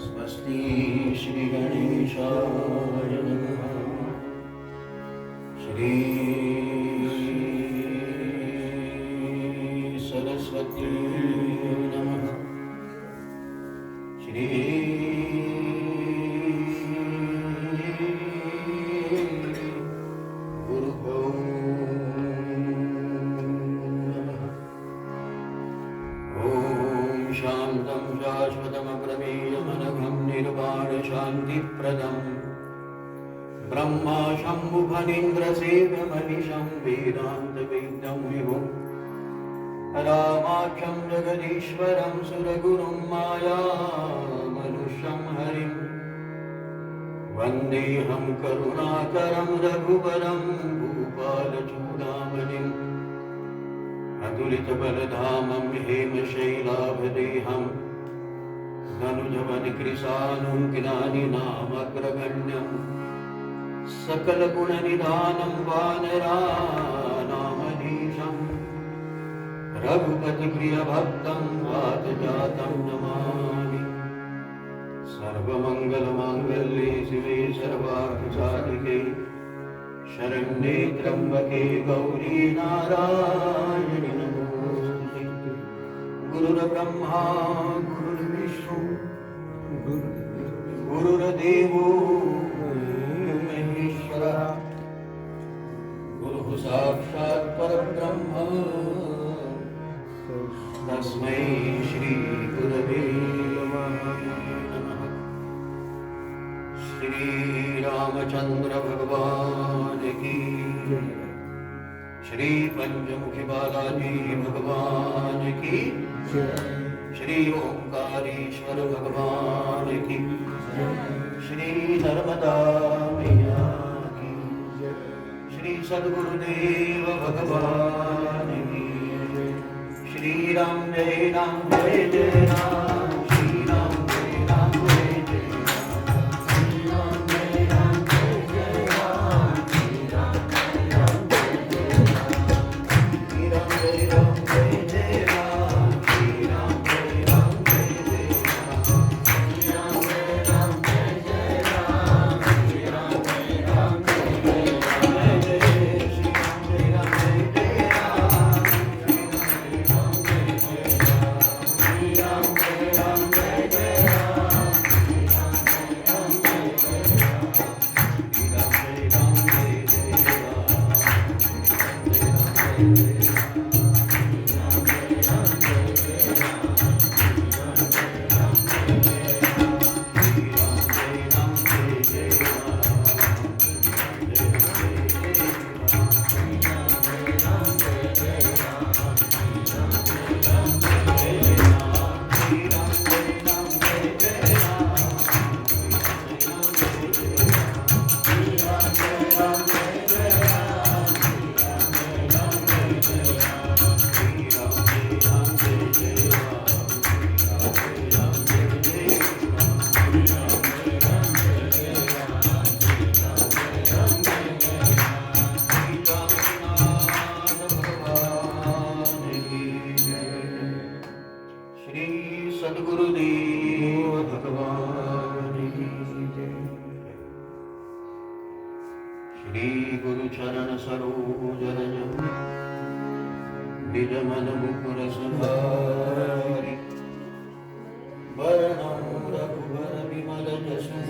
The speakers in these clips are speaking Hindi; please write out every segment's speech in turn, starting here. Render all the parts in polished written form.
स्वस्ति श्री गणेशाय नमः। श्री सरस्वती नमः। श्री गुरुभ्यो नमः। ॐ शान्तं शाश्वतमप्रमेयमनघं निर्वाणशान्तिप्रदम् ब्रह्मा शम्भुफणीन्द्रसेव्यमनिशं वेदान्तवेद्यं विभुम् रामाख्यं जगदीश्वरं सुरगुरुं मायामनुष्यं हरिं वन्देऽहं करुणाकरं रघुवरं भूपालचूडामणिम् अतुलितबलधामं हेमशैलाभदेहं धनुजवनकृशानुं ज्ञानिनामग्रगण्यं सकलगुणनिधानं वानराणामधीशं रघुपतिप्रियभक्तं वातजातं नमामि। सर्वमङ्गलमाङ्गल्ये शिवे सर्वार्थसाधिके शरण्ये त्र्यम्बके गौरी नारायणि नमोस्तुते। गुरुर्ब्रह्मा गुरुर्विष्णु गुरुर्देवो महेश्वरः गुरुः साक्षात् परब्रह्म तस्मै श्री गुरवे नमः। श्री रामचंद्र भगवान की, श्री पंचमुखी बालाजी भगवान की, श्री ओंकारेश्वर भगवान की, श्री नर्मदा मैया की, श्री सद्गुरुदेव भगवान की। श्री राम जय राम जय जय राम। श्री राम जय राम जय जय राम। श्री राम जय राम जय जय राम। श्री राम जय राम जय जय राम। श्री राम जय राम जय जय राम। श्री राम जय राम जय जय राम। श्री राम जय राम जय जय राम। श्री राम जय राम जय जय राम। जय श्री राम जय राम जय जय राम। श्री राम जय राम जय जय राम। श्री राम जय राम जय जय राम। श्री राम जय राम जय जय राम। श्री राम जय राम जय जय राम। सद्गुरुदेव भगवान की जय। श्री गुरु चरण सरोज रज निज मन मुकुर सुधारि वरणं रघुवर विमल जसु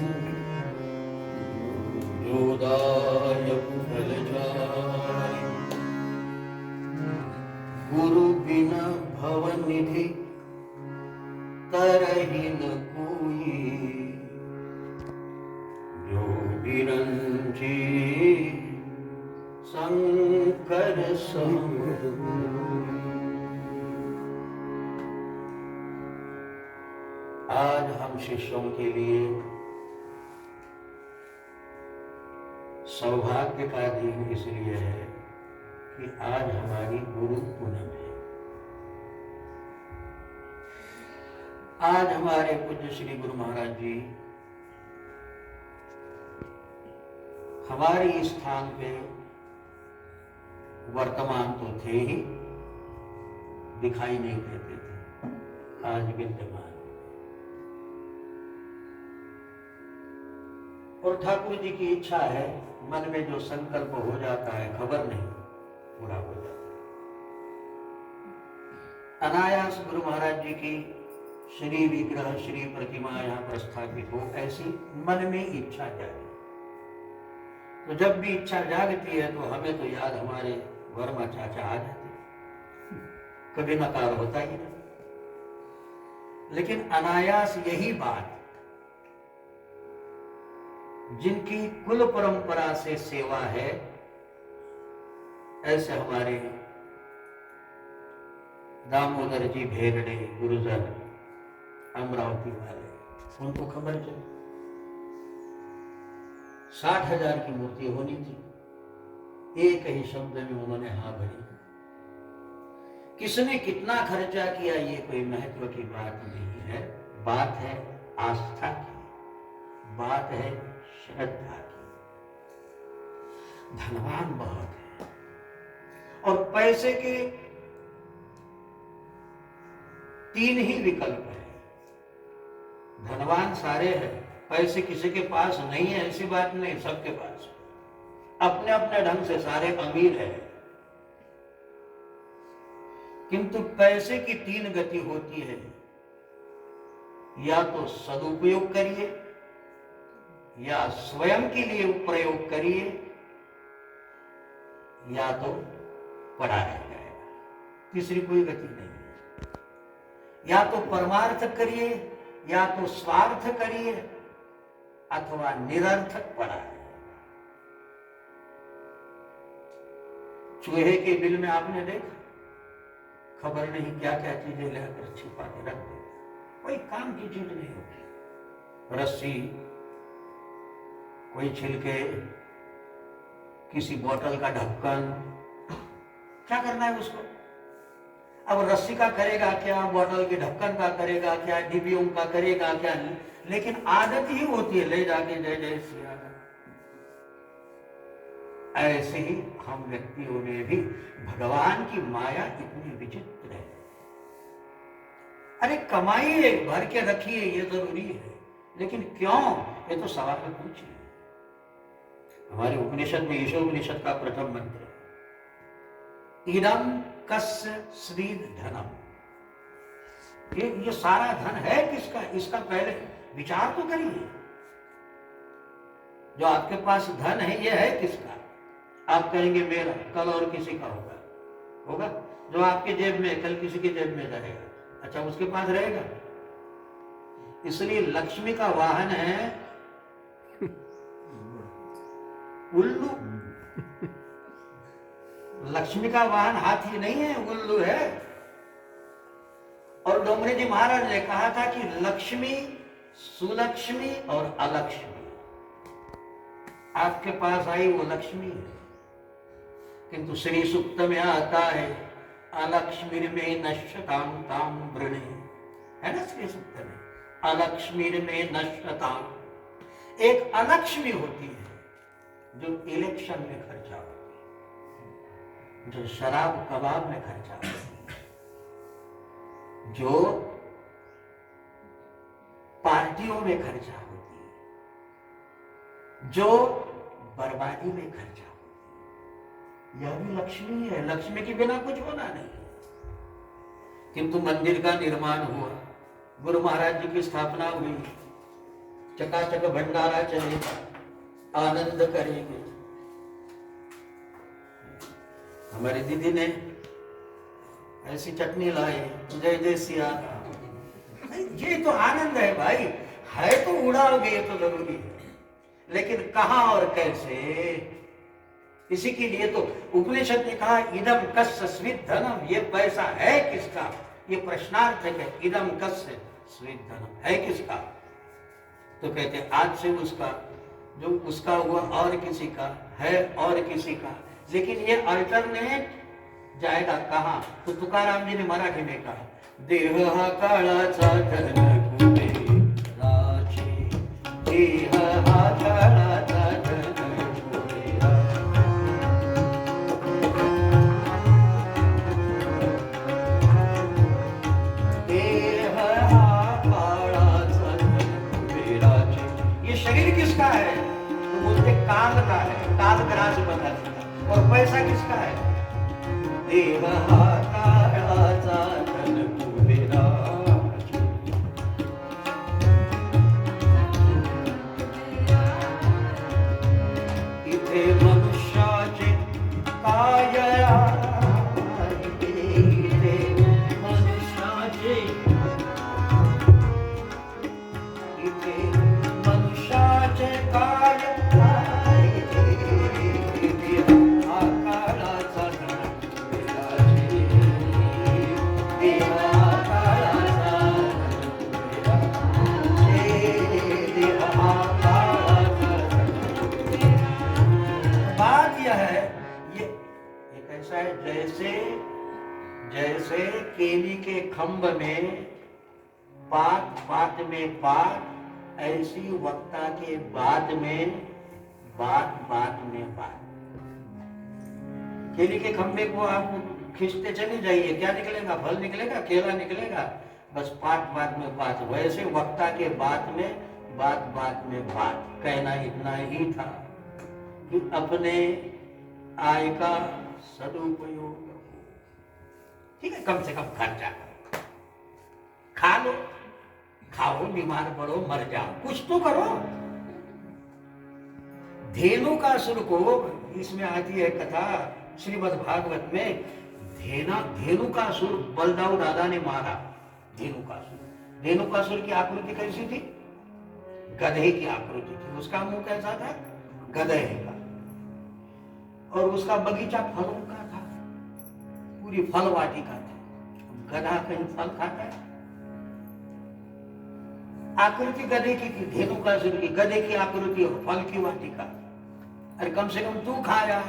जोदायक फलचारि। गुरु बिना भवन निधि तरहि न कोई, जो बिरंची शंकर संग। आज हम शिष्यों के लिए सौभाग्य का दिन इसलिए है कि आज हमारी गुरु पूनम है। आज हमारे पूज्य श्री गुरु महाराज जी हमारे स्थान पे वर्तमान तो थे ही, दिखाई नहीं देते थे, आज विद्यमान। और ठाकुर जी की इच्छा है, मन में जो संकल्प हो जाता है खबर नहीं, पूरा हो जाता है। अनायास गुरु महाराज जी की श्री विग्रह, श्री प्रतिमा यहाँ प्रस्थापित हो, ऐसी मन में इच्छा जागी। तो जब भी इच्छा जागती है तो हमें तो याद हमारे वर्मा चाचा आ जाते, कभी नकार होता ही नहीं। लेकिन अनायास यही बात, जिनकी कुल परंपरा से सेवा है, ऐसे हमारे दामोदर जी भेगड़े गुरुजन अमरावती वाले, उनको खबर चली 60,000 की मूर्ति होनी थी। एक ही शब्द में उन्होंने हाँ भरी। किसने कितना खर्चा किया ये कोई महत्व की बात नहीं है, बात है आस्था की, बात है श्रद्धा की। धनवान बहुत है और पैसे के 3 ही विकल्प है। धनवान सारे हैं, पैसे किसी के पास नहीं है ऐसी बात नहीं, सबके पास अपने अपने ढंग से सारे अमीर हैं। किंतु पैसे की 3 गति होती है, या तो सदुपयोग करिए, या स्वयं के लिए प्रयोग करिए, या तो पड़ा रह जाएगा। तीसरी कोई गति नहीं है। या तो परमार्थ करिए, या तो स्वार्थ करिए, अथवा निरर्थक पड़ा है। चूहे के बिल में आपने देखा, खबर नहीं क्या क्या चीजें लेकर छिपा के रख दे, कोई काम की चीज नहीं होती। रस्सी, कोई छिलके, किसी बोतल का ढक्कन, क्या करना है उसको? अब रस्सी का करेगा क्या, बोतल के ढक्कन का करेगा क्या, डिबियों का करेगा क्या, लेकिन आदत ही होती है ले जाके जय जय सिया। ऐसे ही हम व्यक्तियों में भी भगवान की माया इतनी विचित्र है। अरे कमाइए, भर के रखिए, ये जरूरी है, लेकिन क्यों, ये तो सवाल पूछिए। हमारे उपनिषद में, ईशोपनिषद का प्रथम मंत्र, इदं कस्य स्वीद धनम। ये सारा धन है किसका, इसका पहले विचार तो करिए। जो आपके पास धन है, ये है किसका? आप कहेंगे मेरा, कल और किसी का होगा। जो आपके जेब में, कल किसी के जेब में रहेगा, अच्छा उसके पास रहेगा। इसलिए लक्ष्मी का वाहन है उल्लू। लक्ष्मी का वाहन हाथी नहीं है, उल्लू है। और डोंगरे जी महाराज ने कहा था कि लक्ष्मी, सुलक्ष्मी और अलक्ष्मी, आपके पास आई वो लक्ष्मी है। किंतु श्री सूक्त में आता है, अलक्ष्मी में नश्यताम ताम वृणे, है ना श्री सूक्त में, अलक्ष्मी में नश्यताम। एक अलक्ष्मी होती है जो इलेक्शन में खर्चा होती है, जो शराब कबाब में खर्चा होती है, जो पार्टियों में खर्चा होती है, जो बर्बादी में खर्चा होती है। यह भी लक्ष्मी है। लक्ष्मी के बिना कुछ होना नहीं। किंतु मंदिर का निर्माण हुआ, गुरु महाराज जी की स्थापना हुई, चकाचक भंडारा चलेगा, आनंद करेंगे। हमारी दीदी ने ऐसी चटनी लाई, जय जय सिया। ये तो आनंद है भाई, है तो उड़ाओगे, ये तो जरूरी है, लेकिन कहां और कैसे, इसी के लिए तो उपनिषद ने कहा इदम कस्य स्विद धनम। ये पैसा है किसका, ये प्रश्नार्थक है। इदम कस्य स्विद धनम है किसका? तो कहते आज से उसका, जो उसका हुआ और किसी का है, और किसी का। लेकिन ये अल्टरनेट जाएगा कहां? तो तुकाराम जी ने मराठी में कहा, देह हा काळाचा धन कुबे राचे, देह हा काळाचा धन कुबे राचे। इतिहास बता दिया। और पैसा किसका है? देव हाताळाचा धन कुबेराची। इथे मनुष्याचे काय आहे, इथे मनुष्याचे, इथे मनुष्याचे काय आहे, इथे आकाराचा धन कुबेराची, देव आकाराचा धन कुबेराची, देव आकाराचा धन कुबेराची। बात यह है, ये कैसा है, जैसे जैसे केली के खंभ में पात पात में पात, ऐसी वक्ता के बाद में बात बात में बात। केली के खंभे को आप खींचते चले जाइए, क्या निकलेगा? फल निकलेगा, केला निकलेगा, बस पात बात में बात। वैसे वक्ता के बात में बात बात में बात। कहना इतना ही था कि अपने आय का सदुपयोग, ठीक है, कम से कम खर्चा करो, खा लो, खाओ, बीमार पड़ो, मर जाओ, कुछ तो करो। धेनुकासुर को, इसमें आती है कथा श्रीमद् भागवत में, धेनुकासुर बलदाऊ दादा ने मारा। धेनुकासुर, धेनुकासुर की आकृति कैसी थी? गधे की आकृति थी। उसका मुंह कैसा था? गधे का। और उसका बगीचा फलों का था, पूरी फल वाटिका थी। गधा कहीं फल खाता है? आकृति गधे की थी, धेनुकासुर की, गधे की आकृति और फल की वाटिका। अरे कम से कम तू खाया।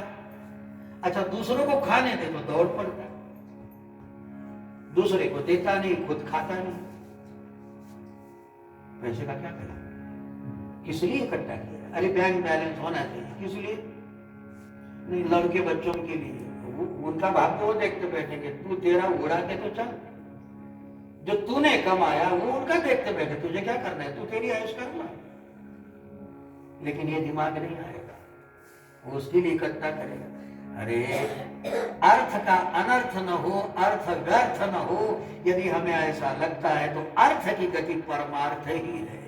अच्छा, दूसरों को खाने दे तो दौड़ पड़ता, दूसरे को देता नहीं, खुद खाता नहीं। पैसे का क्या करें? किस लिए इकट्ठा किया? अरे बैंक बैलेंस होना चाहिए, किस लिए? नहीं, लड़के बच्चों के लिए। उनका भाग तो वो देखते बैठेंगे, तू तेरा उड़ा के तो चल, जो तूने कमाया वो उनका देखते बैठे, तुझे क्या करना है, तू तेरी ऐश करना। लेकिन ये दिमाग नहीं आएगा, वो उसके लिए इकट्ठा करेगा। अरे अर्थ का अनर्थ न हो, अर्थ व्यर्थ न हो, यदि हमें ऐसा लगता है तो अर्थ की गति परमार्थ ही है।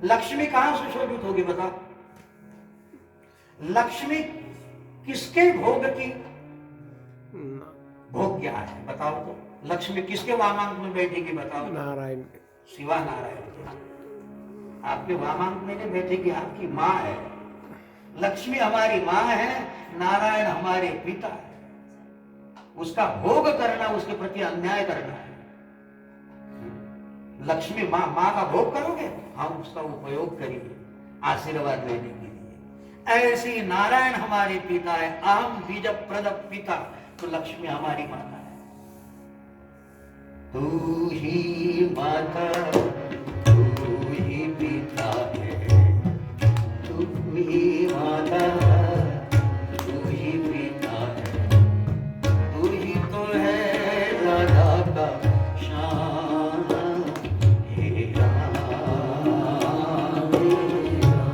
लक्ष्मी कहां सुशोभित होगी बताओ? लक्ष्मी किसके भोग की? भोग क्या है बताओ तो? लक्ष्मी किसके वामांक में बैठेगी बताओ? नारायण, शिवा नारायण। आपके वामांक में नहीं बैठेगी, आपकी माँ है। लक्ष्मी हमारी माँ है, नारायण हमारे पिता है। उसका भोग करना, उसके प्रति अन्याय करना है। लक्ष्मी माँ, माँ का भोग करोगे, हम उसका उपयोग करेंगे आशीर्वाद लेने के लिए। ऐसी नारायण हमारे पिता है, अहम बीज प्रद पिता, तो लक्ष्मी हमारी माता है। तू ही माता, तू ही पिता है, तू ही माता, तू ही पिता है, तू ही तो है राधा का शान, हे राम, हे राम।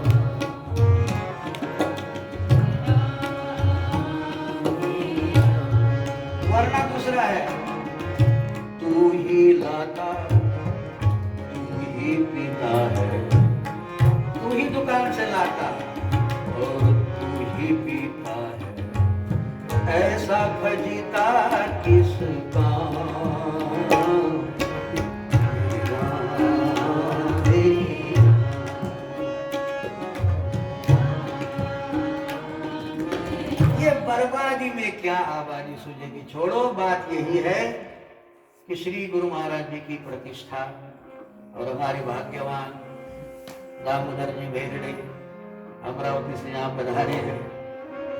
वरना दूसरा है, तू ही लाता, तू ही पिता है, तू ही दुकान से लाता और तू ही पीता है, ऐसा भजीता किसका? ये बर्बादी में क्या आबादी सूझेगी? छोड़ो, बात यही है कि श्री गुरु महाराज जी की प्रतिष्ठा और हमारे भाग्यवान दामोदर जी भेगड़े अमरावती से यहाँ पधारे हैं,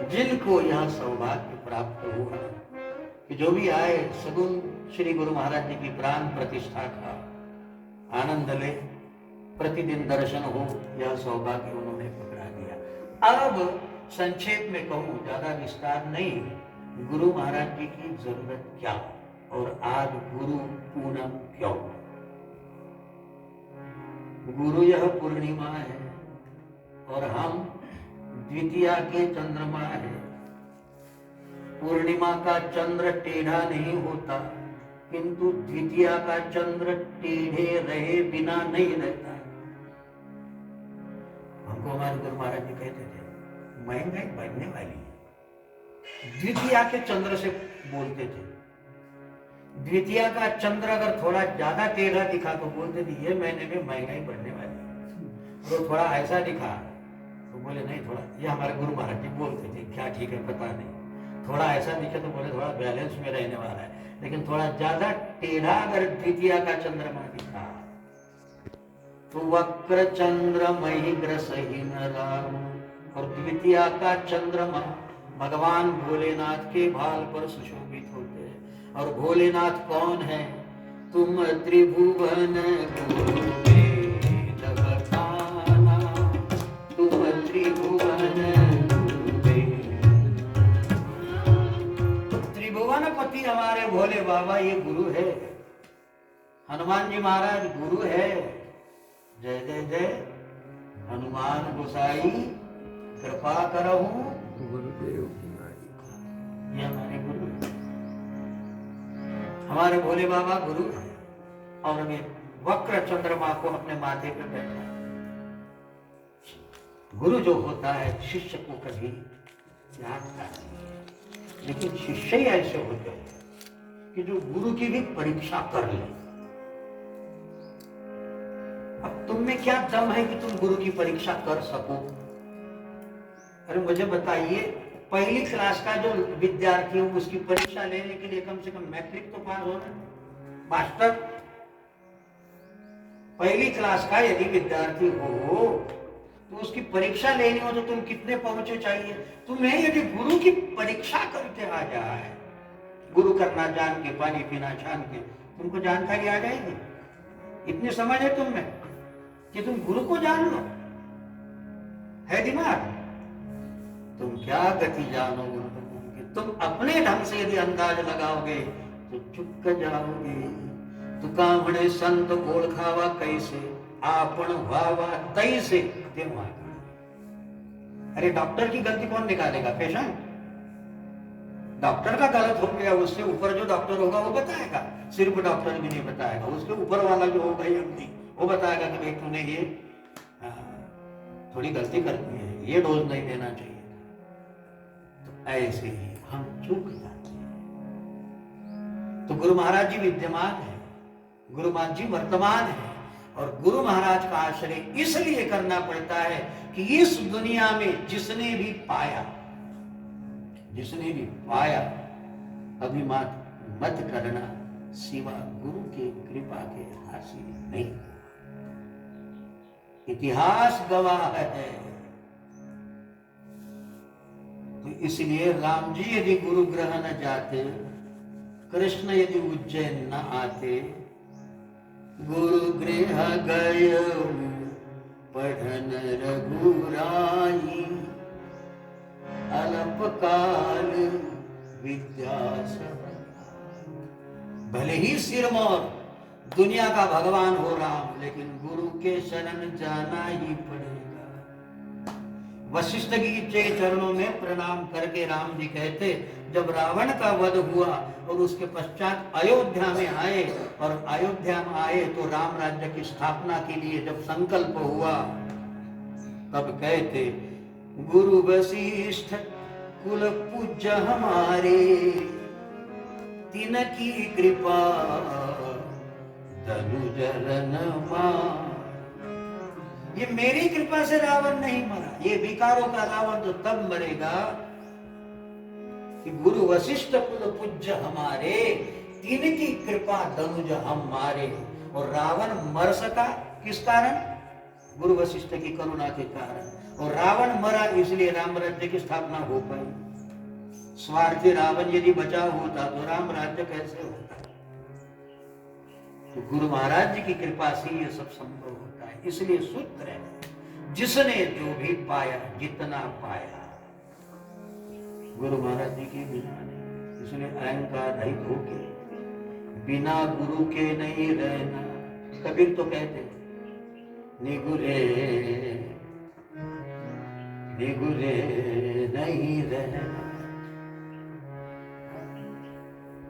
जिनको यहाँ सौभाग्य प्राप्त हुआ कि जो भी आए सगुन श्री गुरु महाराज जी की प्राण प्रतिष्ठा का आनंद ले, प्रतिदिन दर्शन हो, यह सौभाग्य उन्होंने पकड़ा दिया। अब संक्षेप में कहूं, ज्यादा विस्तार नहीं, गुरु महाराज जी की जरूरत क्या और आज गुरु पूनम क्यों? गुरु यह पूर्णिमा है और हम द्वितीया के चंद्रमा है। पूर्णिमा का चंद्र टेढ़ा नहीं होता, किंतु द्वितीया का चंद्र टेढ़े रहे बिना नहीं रहता। हमको हमारे गुरु महाराज जी कहते थे महंगाई बढ़ने वाली है, द्वितीया के चंद्र से बोलते थे। द्वितीया का चंद्र अगर थोड़ा ज्यादा टेढ़ा दिखा तो बोलते थे ये महीने में महंगाई बढ़ने वाली है। तो थोड़ा ऐसा दिखा तो बोले नहीं थोड़ा, ये हमारे गुरु महाराज जी बोलते थे, क्या ठीक है पता नहीं। थोड़ा ऐसा दिखे तो बोले थोड़ा बैलेंस में रहने वाला है, लेकिन थोड़ा ज्यादा टेढ़ा अगर द्वितीया का चंद्रमा दिखा तो वक्र चंद्रमयि ग्रसहीन राम। और द्वितीया का चंद्रमा भगवान भोलेनाथ के भाल पर सुशोभित होते हैं। और भोलेनाथ कौन है? तुम त्रिभुवन तुम त्रिभुवन त्रिभुवनपति हमारे भोले बाबा ये गुरु है। हनुमान जी महाराज गुरु है। जय जय जय हनुमान गोसाई कृपा करहूं गुरुदेव की नाई। ये हमारे गुरु है, हमारे भोले बाबा गुरु है। और वे वक्र चंद्रमा को अपने माथे पर बैठा है। गुरु जो होता है शिष्य को कभी त्यागता नहीं है, लेकिन शिष्य ही ऐसे होते हैं कि जो गुरु की भी परीक्षा कर ले। अब तुम में क्या दम है कि तुम गुरु की परीक्षा कर सको? अरे मुझे बताइए, पहली क्लास का जो विद्यार्थी हो उसकी परीक्षा लेने के लिए कम से कम मैट्रिक तो पास होना, मास्टर। पहली क्लास का यदि विद्यार्थी हो तो उसकी परीक्षा लेनी हो तो तुम कितने पहुंचे चाहिए? तुम्हें यदि गुरु की परीक्षा करके आ जाए, गुरु करना जान के, पानी पीना जान के, तुमको जानकारी आ जाएगी। इतनी समझ है तुम में कि तुम गुरु को जान लो, है दिमाग। तुम क्या गति जानो गुरु की? तुम अपने ढंग से यदि अंदाज लगाओगे तो चुप जाओगे। तू कामणे संत ओळखावा कैसे, आपण व्हावा तैसे तेव्हा। अरे डॉक्टर की गलती कौन निकालेगा? पेशेंट। डॉक्टर का गलत हो गया, उससे ऊपर जो डॉक्टर होगा वो बताएगा। सिर्फ डॉक्टर भी नहीं बताएगा, उसके ऊपर वाला जो होगा एमडी वो बताएगा कि भाई तूने ये थोड़ी गलती कर दी है, ये डोज नहीं देना चाहिए। तो ऐसे ही हम चूक जाते हैं। तो गुरु महाराज जी विद्यमान है, गुरु महाराज जी वर्तमान है। और गुरु महाराज का आश्रय इसलिए करना पड़ता है कि इस दुनिया में जिसने भी पाया अभिमान मत करना, सिवा गुरु के कृपा के हासिल नहीं हुआ। इतिहास गवाह है। तो इसलिए राम जी यदि गुरु ग्रह न जाते, कृष्ण यदि उज्जैन न आते, गुरु गृह गय पढ़न रघुराई, अल्पकाल विद्या भले ही सिरमौर दुनिया का भगवान हो राम, लेकिन गुरु के शरण जाना ही पड़ेगा। वशिष्ठ जी के चरणों में प्रणाम करके राम जी कहते, जब रावण का वध हुआ और उसके पश्चात अयोध्या में आए, और अयोध्या में आए तो राम राज्य की स्थापना के लिए जब संकल्प हुआ, तब कहते, गुरु वशिष्ठ कुल पूज्य हमारे, तिनकी कृपा धनुजरन मार। ये मेरी कृपा से रावण नहीं मरा, ये विकारों का रावण तो तब मरेगा कि गुरु वशिष्ठ कुल पूज्य हमारे, तिनकी कृपा धनुज हम मारे। और रावण मर सका किस कारण? गुरु वशिष्ठ की करुणा के कारण। और रावण मरा इसलिए राम राज्य की स्थापना हो पाई। स्वार्थी रावण यदि बचा होता तो राम राज्य कैसे होता? तो गुरु महाराज जी की कृपा से ये सब संभव होता है। इसलिए सूत्र है, जिसने जो भी पाया, जितना पाया, गुरु महाराज जी की बिना नहीं। इसलिए अहंकार रहित होके बिना गुरु के नहीं रहना। कबीर तो कहते, निगुरे निगुरे नहीं रहना,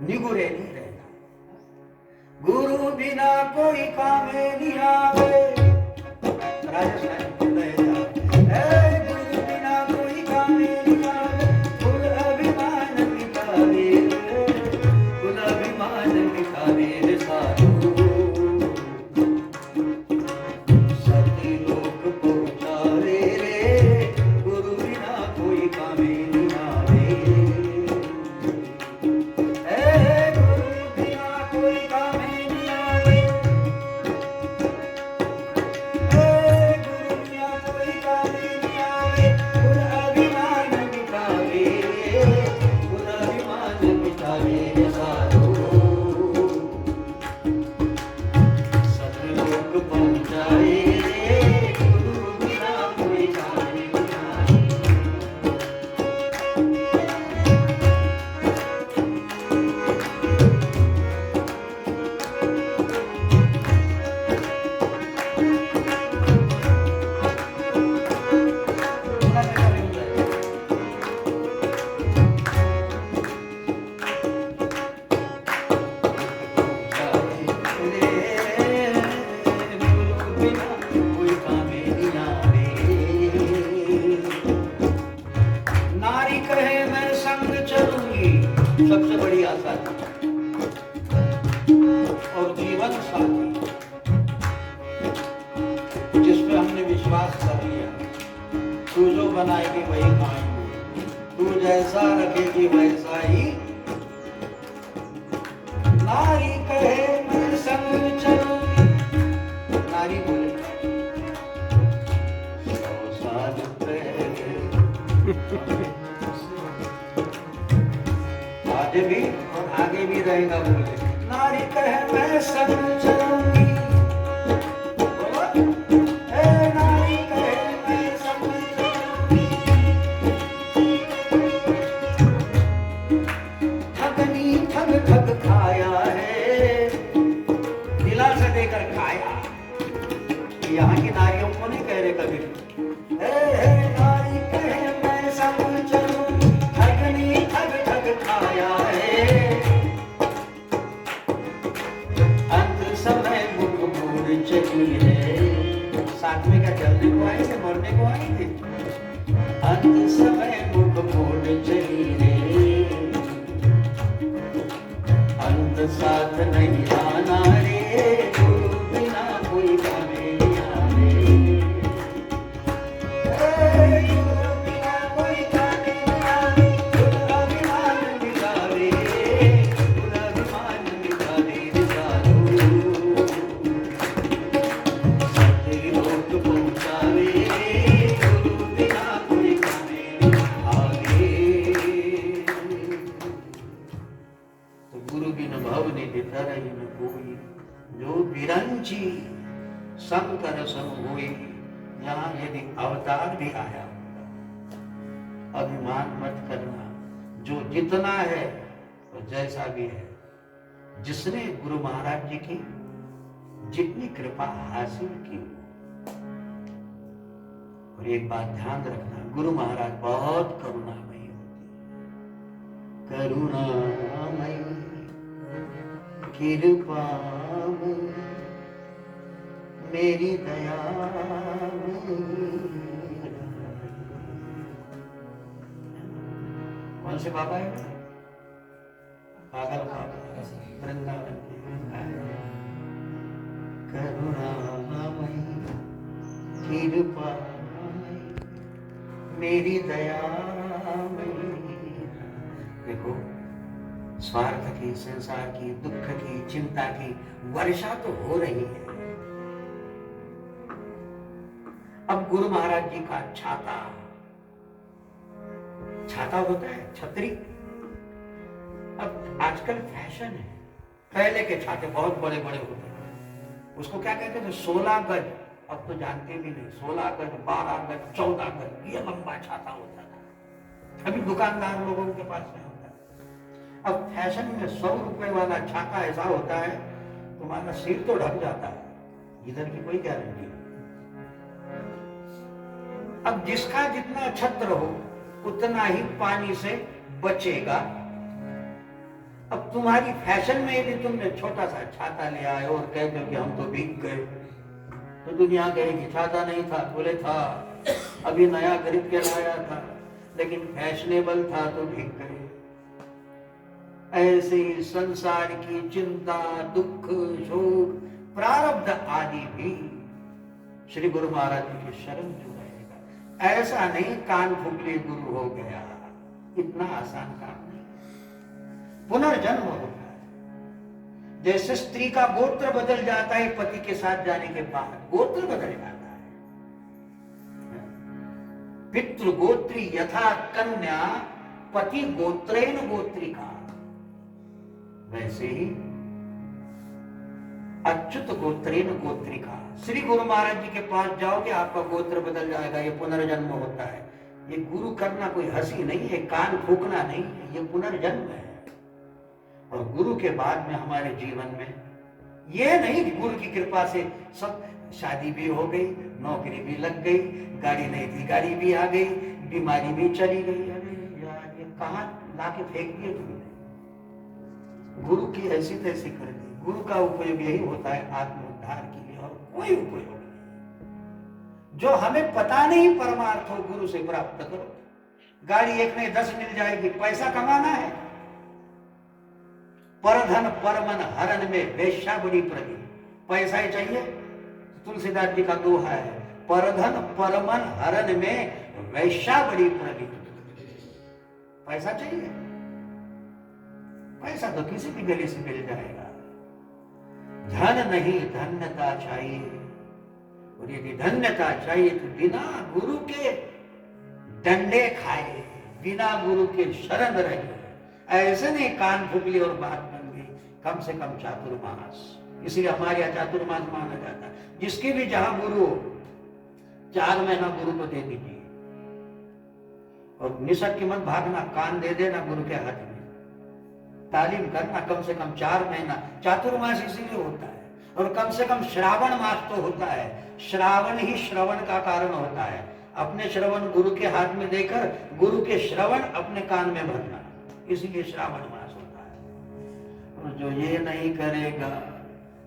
निगुरे नहीं रहना। गुरु बिना कोई कामे नहीं आवे, राजस्थान गुरु बिना कोई कामे नहीं आवे, कुल अभिमान मिटावे, कुल अभिमान मिटावे रे साधु, सतलोक पहुंचावे रे, गुरु बिना कोई कामे नहीं आवे। गुरु बिना कोई कामे नहीं आवे, गुरु बिना कोई कामे नहीं आवे, कुल अभिमान मिटावे, कुल अभिमान मिटावे रे साधु, सतलोक पहुंचाए रे, गुरु बिना कोई कामे नहीं आवे। नारी कहे मैं संग चलूंगी, सबसे बड़ी आशा थी, और जीवन साथी जिस पे हमने विश्वास कर लिया, तू जो बनाएगी वही खाएंगे, तू जैसा रखेगी वैसा ही। नारी कहे मैं संग चलूंगी, नारी बोले 100 साल पहले, आज भी और आगे भी रहेगा बोले। नारी कहे मैं संग चलूंगी, बोलो, नारी कहे मैं संग चलूंगी, ठगनी ठग ठग खाया है, दिलासा देकर खाया। यहाँ की नारियों को नहीं कह रहे कभी, नारी कहे मैं संग चलूंगी, ठगनी ठग ठग खाया है, अंत समय मुख मोड़ चली है। साथ में क्या चलने को आएंगे, मरने को आएंगे? अंत समय मुख मोड़ चली रे, अंत साथ नहीं आना रे, गुरु बिना कोई कामे नहीं आवे। गुरु बिना कोई कामे नहीं आवे, कुल अभिमान मिटावे, कुल अभिमान मिटावे रे साधु, सतलोक पहुंचावे, गुरु बिना कोई कामे नहीं आवे। तो गुरु बिन भव निधि रही न कोई, जो बिरंची शंकर सम हुई। यहाँ यदि अवतार भी आया, अभिमान मत करना, जो जितना है तो जैसा भी है, जिसने गुरु महाराज जी की जितनी कृपा हासिल की। और एक बात ध्यान रखना, गुरु महाराज बहुत करुणामयी होती है, करुणामयी कृपामयी मेरी दया। कौन से बाबा है? पागल बाबा, वृंदावन के करुणामयी कृपामयी मेरी दयामयी। देखो, स्वार्थ की, संसार की, दुख की, चिंता की वर्षा तो हो रही है। अब गुरु महाराज जी का छाता, छाता होता है छतरी, अब आजकल फैशन है। पहले के छाते बहुत बड़े बड़े होते हैं, उसको क्या कहते थे? 16 गज। अब तो जानते भी नहीं, 16 गज, 12 गज, 14 गज, ये लंबा छाता होता था। अभी दुकानदार लोगों के पास नहीं होता। अब फैशन में 100 रुपए वाला छाता ऐसा होता है, तुम्हारा सिर तो ढक जाता है, इधर की कोई गारंटी नहीं। अब जिसका जितना छत्र हो उतना ही पानी से बचेगा। अब तुम्हारी फैशन में यदि तुमने छोटा सा छाता ले आए और कह दो कि हम तो भीग गए, तो दुनिया कहेगी छाता नहीं था, बोले था, अभी नया खरीद के लाया था, लेकिन फैशनेबल था तो भीग गए। ऐसे ही संसार की चिंता, दुख, शोक, प्रारब्ध आदि भी श्री गुरु महाराज जी की शरण जो रहेगा। ऐसा नहीं कान फुकले गुरु हो गया, इतना आसान काम नहीं। पुनर्जन्म होता है। जैसे स्त्री का गोत्र बदल जाता है पति के साथ जाने के बाद, गोत्र बदल जाता है। पितृगोत्री यथा कन्या पति गोत्रेण गोत्रिका, वैसे ही अच्युत गोत्रेण गोत्रिका। श्री गुरु महाराज जी के पास जाओगे आपका गोत्र बदल जाएगा। ये पुनर्जन्म होता है। ये गुरु करना कोई हंसी नहीं है, कान फूकना नहीं है, ये पुनर्जन्म है। और गुरु के बाद में हमारे जीवन में ये नहीं कि गुरु की कृपा से सब शादी भी हो गई, नौकरी भी लग गई, गाड़ी नहीं थी गाड़ी भी आ गई, बीमारी भी चली गई। अरे यार ये कहां लाके फेंक दिए तुमने। गुरु की ऐसी तैसी कर दी। गुरु का उपयोग यही होता है आत्मोद्धार के लिए, और कोई उपयोग नहीं। जो हमें पता नहीं परमार्थ हो गुरु से प्राप्त करो। गाड़ी एक में 10 मिल जाएगी, पैसा कमाना है। परधन परमन हरन में वेश्या बड़ी प्रवीण। पैसा ही चाहिए। तुलसीदास जी का दोहा है, परधन परमन हरन में वेश्या बड़ी प्रवीण। पैसा चाहिए, पैसा तो किसी भी गली से मिल जाएगा। धन नहीं धन्यता चाहिए, और यदि धन्यता चाहिए तो बिना गुरु के डंडे खाए, बिना गुरु के शरण रहे। ऐसे नहीं कान फुकली और बात बन गई। कम से कम चातुर्मास, इसलिए हमारे यहाँ चातुर्मास माना जाता है। जिसके भी जहां गुरु हो 4 महीना गुरु को दे दीजिए, और निसक की मत भागना, कान दे देना गुरु के हाथ में। तालीम करना कम से कम 4 महीना। चातुर्मास इसीलिए होता है। और कम से कम श्रावण मास तो होता है। श्रावण ही श्रवण का कारण होता है। अपने श्रवण गुरु के हाथ में देकर गुरु के श्रवण अपने कान में भरना, इसलिए श्रावण मास होता है। और जो ये नहीं करेगा,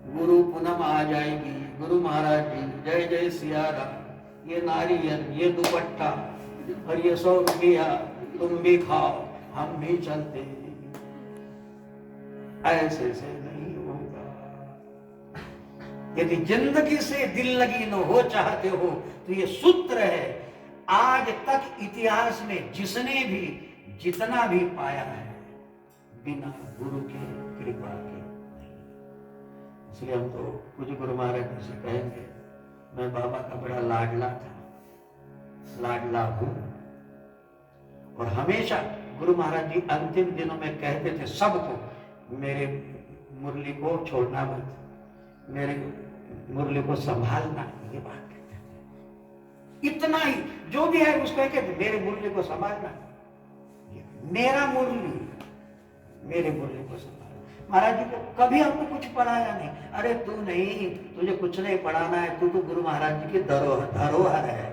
गुरु पूनम आ जाएगी। गुरु महाराज जी जय जय सिया राम, ये नारियल, ये दुपट्टा और ये 100 रुपया तुम भी खाओ, हम भी चलते। ऐसे से नहीं होगा। यदि जिंदगी से दिल लगी न हो चाहते हो तो ये सूत्र है। आज तक इतिहास में जिसने भी जितना भी पाया है बिना गुरु के कृपा के नहीं। इसलिए हम तो पूज्य गुरु महाराज जी से कहेंगे, मैं बाबा का बड़ा लाडला था, लाडला हूं। और हमेशा गुरु महाराज जी अंतिम दिनों में कहते थे सबको, मेरे मुरली को छोड़ना मत, मेरे मुरली को संभालना। ये बात कहते थे। इतना ही, जो भी है उसको कहते मेरे मुरली को संभालना, मेरा मुरली, मेरे मुरली को संभालना। महाराज जी को कभी हमको कुछ पढ़ाया नहीं। अरे तू नहीं, तुझे कुछ नहीं पढ़ाना है, तू तो गुरु महाराज जी की धरोहर है।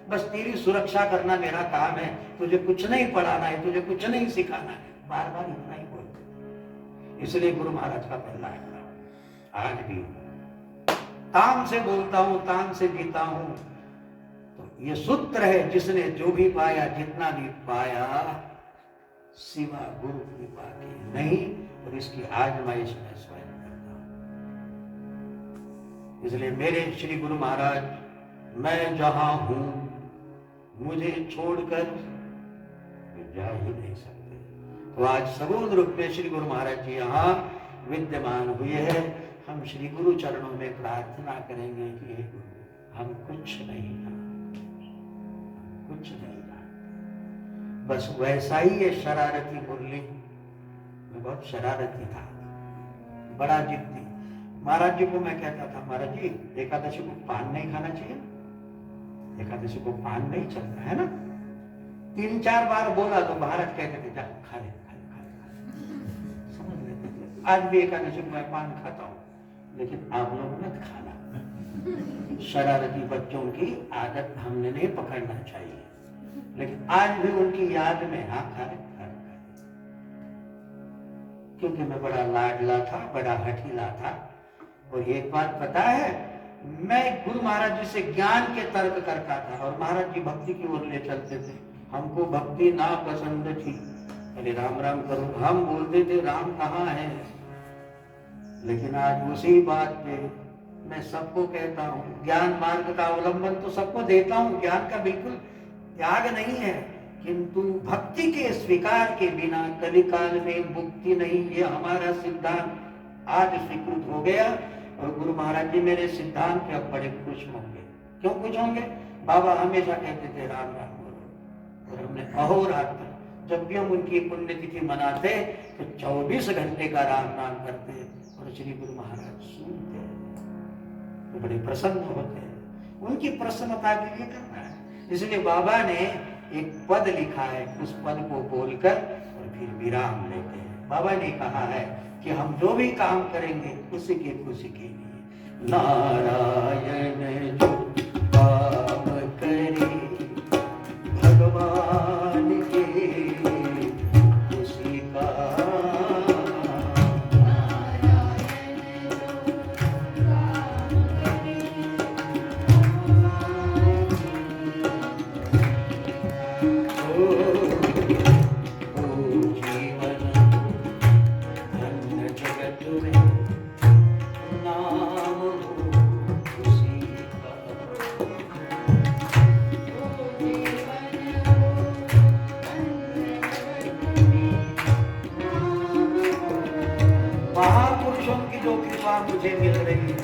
बस तेरी सुरक्षा करना मेरा काम है, तुझे कुछ नहीं पढ़ाना है, तुझे कुछ नहीं सिखाना है। बार बार इतना ही बोलते। इसलिए गुरु महाराज का पहला है। आज भी तान से बोलता हूं, तान से जीता हूं। तो ये सूत्र है, जिसने जो भी पाया, जितना भी पाया, सिवा गुरु कृपा की नहीं। और इसकी आजमाइश मैं स्वयं करता हूं। इसलिए मेरे श्री गुरु महाराज, मैं जहां हूं मुझे छोड़कर जा ही नहीं सकते। तो आज सगुण रूप में श्री गुरु महाराज जी यहाँ विद्यमान हुए हैं। हम श्री गुरु चरणों में प्रार्थना करेंगे कि हे गुरु, हम कुछ नहीं जानते, कुछ नहीं जानते। बस वैसा ही ये शरारती मुरली, मैं बहुत शरारती था, बड़ा जिद्दी। महाराज जी को मैं कहता था, महाराज जी एकादशी को पान नहीं खाना चाहिए, एकादशी को पान नहीं चलता है ना। 3-4 बार बोला तो महाराज कहते थे जा खा ले, समझ लेते थे। आज भी एकादशी को मैं पान खाता हूं, लेकिन आप लोग मत खाना। शरारती बच्चों की आदत हमने नहीं पकड़ना चाहिए, लेकिन आज भी उनकी याद में हाँ खाए, क्योंकि मैं बड़ा लाडला था, बड़ा हठीला था। और एक बात पता है, मैं गुरु महाराज जी से ज्ञान के तर्क करता था और महाराज जी भक्ति की ओर ले चलते थे। हमको भक्ति ना पसंद थी, अरे राम राम करो, हम बोलते थे राम कहाँ है। लेकिन आज उसी बात पे मैं सबको कहता हूँ, ज्ञान मार्ग का अवलंबन तो सबको देता हूँ, ज्ञान का बिल्कुल त्याग नहीं है, किंतु भक्ति के स्वीकार के बिना कलिकाल में मुक्ति नहीं, ये हमारा सिद्धांत आज स्वीकृत हो गया। और गुरु महाराज जी मेरे सिद्धांत पे अब बड़े खुश होंगे। क्यों खुश होंगे? बाबा हमेशा कहते थे राम राम बोलो, और हमने अहोरात्र जब भी हम उनकी पुण्यतिथि मनाते तो 24 घंटे का राम नाम करते और श्री गुरु महाराज सुनते, तो बड़े प्रसन्न होते हैं। उनकी प्रसन्नता के लिए करना है। इसलिए बाबा ने एक पद लिखा है, उस पद को बोलकर और फिर विराम लेते हैं। बाबा ने कहा है कि हम जो भी काम करेंगे उसी के खुशी के लिए। नारायण जो काम करे भगवान के खुशी का, मुझे मिल रही है।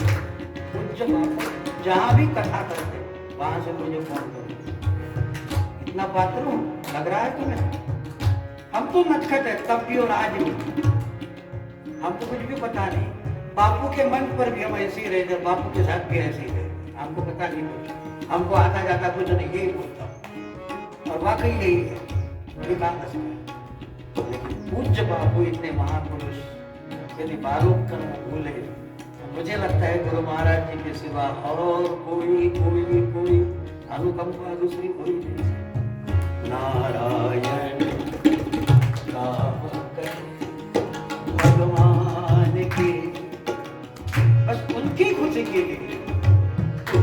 जहां भी कथा करते वहां से मुझे फोन करो। इतना पात्र हूं लग रहा है तुम्हें? हम तो नटखट है तब भी और आज भी, हमको कुछ भी पता नहीं। बापू के मन पर भी हम ऐसे ही रहे, बापू के साथ भी ऐसे ही रहे, हमको पता नहीं कुछ, हमको आता जाता कुछ नहीं, यही बोलता। और वाकई यही है, लेकिन पूज्य बापू इतने महापुरुष यदि बारों कर भूले, मुझे लगता है गुरु महाराज जी के सिवा और कोई अनुकंपा दूसरी कोई नहीं। नारायण नाम करे भगवान की, बस उनकी खुशी के लिए तो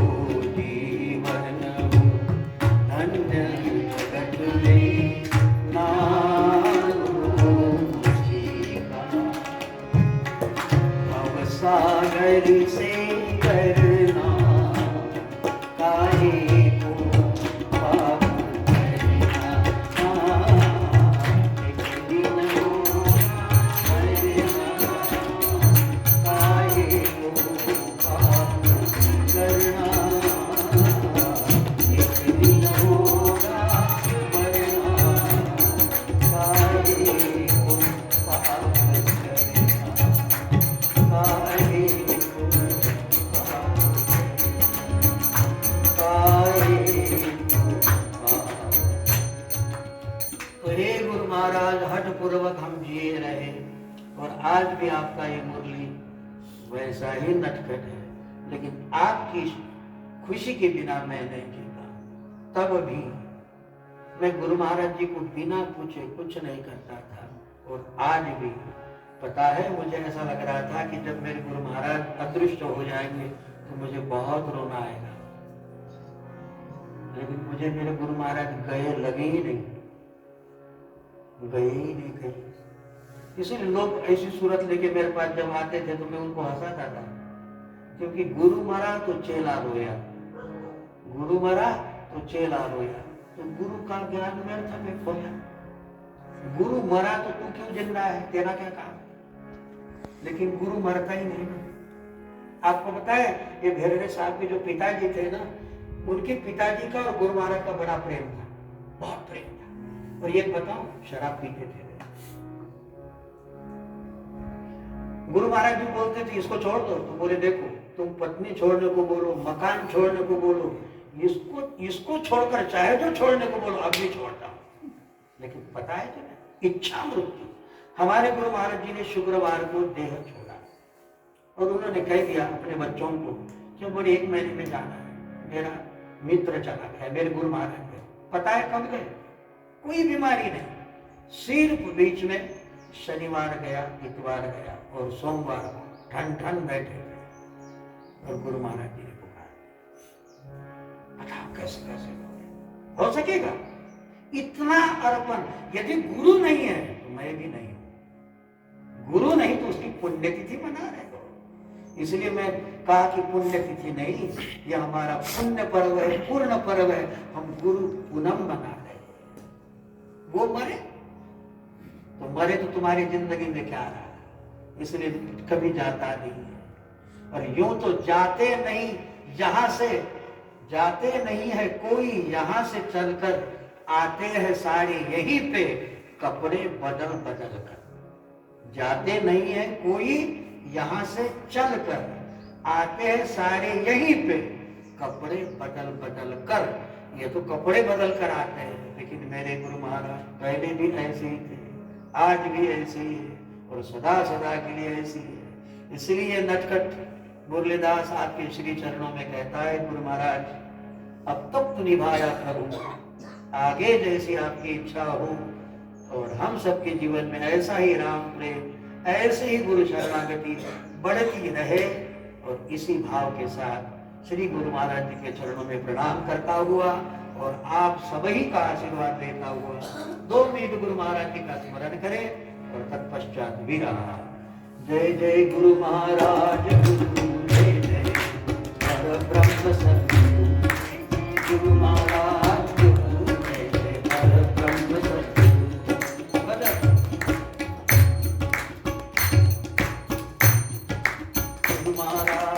जीवन धन्य जगत में सागर से करना काहे को पाप करना, एक दिन मरना काहे को पाप करना, एक दिन होगा मरना काहे को पाप महाराज हठ पूर्वक हम जिए रहे और आज भी आपका ये मुरली वैसा ही नटखट है, लेकिन आपकी खुशी के बिना मैं नहीं जीता। तब भी मैं गुरु महाराज जी को बिना पूछे कुछ नहीं करता था, और आज भी पता है मुझे ऐसा लग रहा था कि जब मेरे गुरु महाराज अदृश्य हो जाएंगे तो मुझे बहुत रोना आएगा, लेकिन मुझे मेरे गुरु महाराज गए लगे ही नहीं, गए ही नहीं कहीं। इसलिए लोग ऐसी सूरत लेके मेरे पास जब आते थे तो मैं उनको हंसाता था, क्योंकि गुरु मरा तो चेला रोया, गुरु मरा तो चेला रोया, तो गुरु का ज्ञान व्यर्थ में खोया। गुरु मरा तो तू क्यों जिंदा है, तेरा क्या काम? लेकिन गुरु मरता ही नहीं। आपको पता है ये भेरड़े साहब के जो पिताजी थे ना, उनके पिताजी का और गुरु महाराज का बड़ा प्रेम था, बहुत प्रेम था। और ये बताओ, शराब पीते थे। गुरु महाराज जी बोलते थे इसको छोड़ दो, तो बोले देखो तुम पत्नी छोड़ने को बोलो, मकान छोड़ने को बोलो, इसको छोड़कर चाहे जो छोड़ने को बोलो अब भी छोड़ता हूं। लेकिन पता है तुम्हें, इच्छा मृत्यु। हमारे गुरु महाराज जी ने शुक्रवार को देह छोड़ा और उन्होंने कह दिया अपने बच्चों को कि बोले 1 महीने में जाना है, मेरा मित्र चला गया, मेरे गुरु महाराज गए। पता है कब गए? कोई बीमारी नहीं, सिर्फ बीच में शनिवार गया, इतवार गया और सोमवार को ठन ठन बैठे थे और गुरु महाराज जी ने पुकारा। बताओ कैसे कैसे हो सकेगा इतना अर्पण? यदि गुरु नहीं है तो मैं भी नहीं हूं। गुरु नहीं तो उसकी पुण्यतिथि मना रहे हो। इसलिए मैं कहा कि पुण्यतिथि नहीं, यह हमारा पुण्य पर्व है, पूर्ण पर्व है। हम गुरु पूनम मना रहे हैं। वो मरे तो मरे तो तुम्हारी जिंदगी में क्या रहा, इसलिए कभी जाता नहीं है। और यूं तो जाते नहीं, यहां से जाते नहीं है कोई, यहां से चलकर आते हैं सारे यहीं पे कपड़े बदल बदल कर। जाते नहीं है कोई, यहां से चलकर आते हैं सारे यहीं पे कपड़े बदल बदल कर। ये तो कपड़े बदल कर आते हैं, लेकिन मेरे गुरु महाराज पहले भी ऐसे ही थे, आज भी ऐसे ही है और सदा सदा के लिए ऐसी है। इसलिए नटखट मुरलीदास आपके श्री चरणों में कहता है, गुरु महाराज अब तक तो निभाया प्रभु, आगे जैसी आपकी इच्छा हो। और हम सबके जीवन में ऐसा ही राम प्रेम, ऐसे ही गुरु शरणागति बढ़ती रहे। और इसी भाव के साथ श्री गुरु महाराज जी के चरणों में प्रणाम करता हुआ और आप सभी का आशीर्वाद लेता हुआ 2 मिनट गुरु महाराज जी का स्मरण करें और तत्पश्चात विराम। जय जय गुरु महाराज, गुरु जय जय परब्रह्म सद्गुरु, गुरु महाराज गुरु जय जय परब्रह्म सद्गुरु। गुरु महाराज